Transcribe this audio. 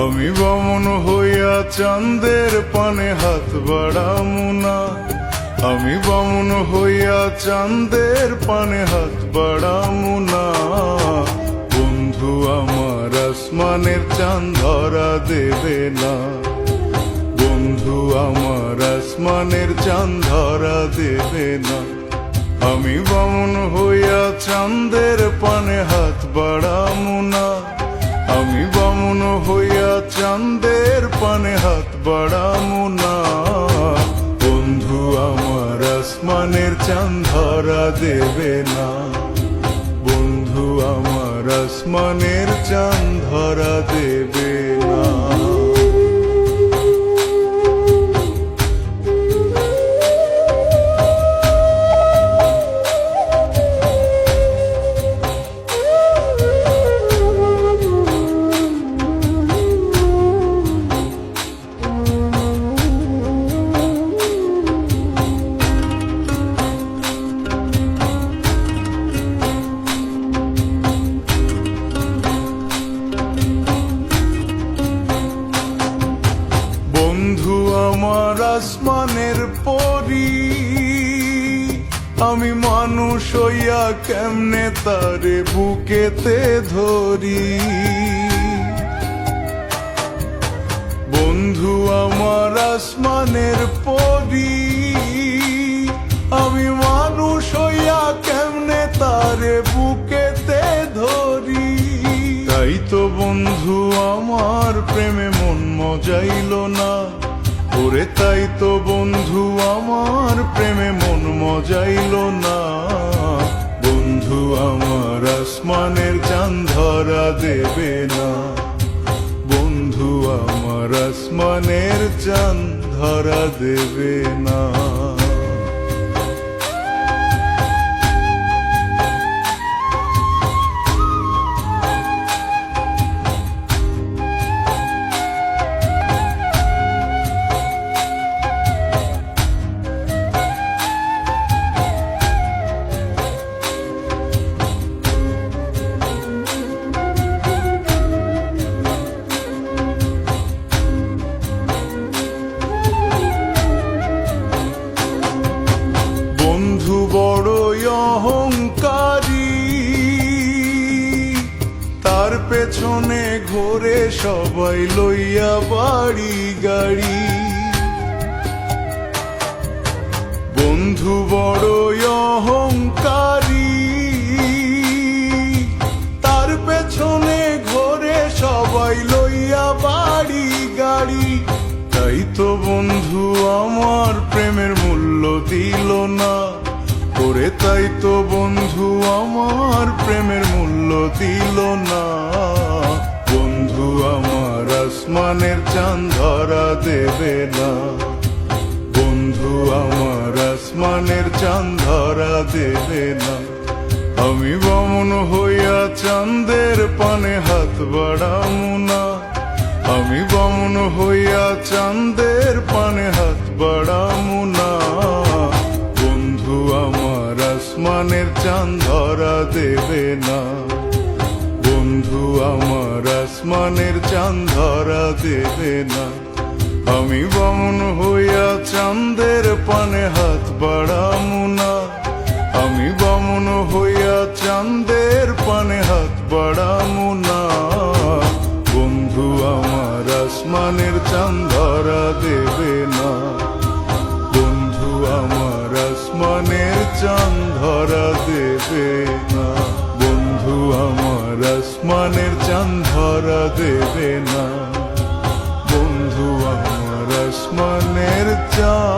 আমি বামন হইয়া চাঁদের পানে হাত বাড়ামু না, আমি বামন হইয়া চাঁদের পানে হাত বাড়ামু না। বন্ধু আমার আসমানের চাঁদ ধরা দেবে না, বন্ধু আমার আসমানের চাঁদ ধরা দেবে না। আমি বামন হইয়া চাঁদের পানে হাত বাড়ামু না, আমি বামন হইয়া চাঁদের পানে হাত বাড়ামু না। বন্ধু আমার আসমানের চাঁদ ধরা দেবে না, বন্ধু আমার আসমানের চাঁদ ধরা দেবে না। বন্ধু আমার আসমানের পরি, আমি মানুষ হইয়া কেমনে তারে বুকেতে ধরি। বন্ধু আমার আসমানের পরি, আমি মানুষ হইয়া কেমনে তারে বুকেতে ধরি। তাই তো বন্ধু আমার প্রেমে মন মজাইল না, ওরে তাই তো বন্ধু আমার প্রেমে মন মজাইল না। বন্ধু আমার আসমানের চাঁদ ধরা দেবে না, বন্ধু আমার আসমানের চাঁদ ধরা দেবে না। বন্ধু বড়ই অহংকারী, তার পেছনে ঘোরে সবাই লইয়া বাড়ি গাড়ি। বন্ধু বড়ই অহংকারী, তার পেছনে ঘোরে সবাই লইয়া বাড়ি গাড়ি। তাই তো বন্ধু আমার প্রেমের মূল্য দিল না, ওরে তাই তো বন্ধু আমার প্রেমের মূল্য দিল না। বন্ধু আমার আসমানের চাঁদ ধরা দেবে না, বন্ধু আমার আসমানের চাঁদ ধরা দেবে না। আমি বামন হইয়া চাঁদের পানে হাত বাড়ামু না, আমি বামন হইয়া চাঁদের পানে হাত বাড়ামু না। বন্ধু আমার আসমানের চাঁদ ধরা দেবে না, বন্ধু আমার আসমানের চাঁদ ধরা দেবে না। আমি বামন হইয়া চাঁদের পানে হাত বাড়ামু না, আমি বামন হইয়া চাঁদের পানে হাত বাড়ামু না। বন্ধু আমার আসমানের চাঁদ ধরা দেবে না, বন্ধু আমার আসমানের চাঁদ ধরা দেবে না, বন্ধু আমার আসমানের চাঁদ ধরা দেবে না, বন্ধু আমার আসমানের চাঁদ